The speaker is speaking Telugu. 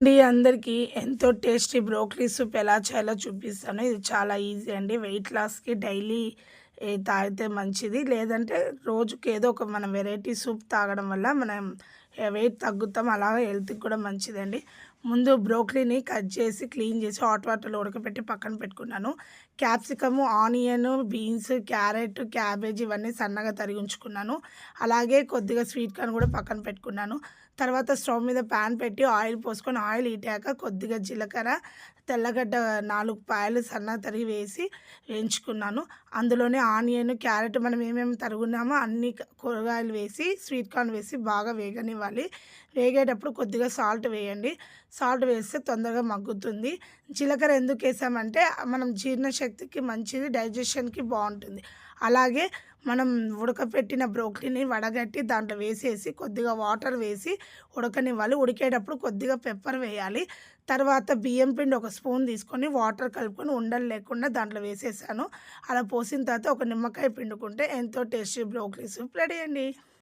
అందరికీ ఎంతో టేస్టీ బ్రోకలీ సూప్ ఎలా చేయాలో చూపిస్తాను. ఇది చాలా ఈజీ అండి. వెయిట్ లాస్‌కి డైలీ తాగితే మంచిది. లేదంటే రోజుకి ఏదో ఒక మనం వెరైటీ సూప్ తాగడం వల్ల మనం వెయిట్ తగ్గుతాం. అలాగే హెల్త్‌కి కూడా మంచిదండి. ముందు బ్రోకలీని కట్ చేసి, క్లీన్ చేసి, హాట్ వాటర్‌లో ఉడకపెట్టి పక్కన పెట్టుకున్నాను. Capsicum, onion, beans, carrot, cabbage ఇవన్నీ సన్నగా తరిగి ఉంచుకున్నాను. అలాగే కొద్దిగా స్వీట్ కార్న్ కూడా పక్కన పెట్టుకున్నాను. తర్వాత స్టవ్ మీద పాన్ పెట్టి ఆయిల్ పోసుకొని ఆయిల్ హీటాక కొద్దిగా జీలకర్ర, తెల్లగడ్డ 4 పాయలు సన్నగా తరిగి వేసి వేయించుకున్నాను. అందులోనే ఆనియన్, క్యారెట్ మనం ఏమేమి తరుగున్నామో అన్ని కూరగాయలు వేసి, స్వీట్ కార్న్ వేసి బాగా వేగనివ్వాలి. వేగేటప్పుడు కొద్దిగా సాల్ట్ వేయండి. సాల్ట్ వేస్తే తొందరగా మగ్గుతుంది. జీలకర్ర ఎందుకేసామంటే మనం జీర్ణశక్తికి మంచిది, డైజెషన్‌కి బావుంటుంది. అలాగే మనం ఉడకపెట్టిన బ్రోకలీని వడగట్టి దాంట్లో వేసేసి కొద్దిగా వాటర్ వేసి ఉడకనివ్వాలి. ఉడికేటప్పుడు కొద్దిగా పెప్పర్ వేయాలి. తర్వాత బియ్యం పిండి ఒక స్పూన్ తీసుకొని వాటర్ కలుపుకొని ఉండలు లేకుండా దాంట్లో వేసేసాను. అలా పోసిన తర్వాత ఒక నిమ్మకాయ పిండుకుంటే ఎంతో టేస్టీ బ్రోకలీ సూప్ రెడీ అండి.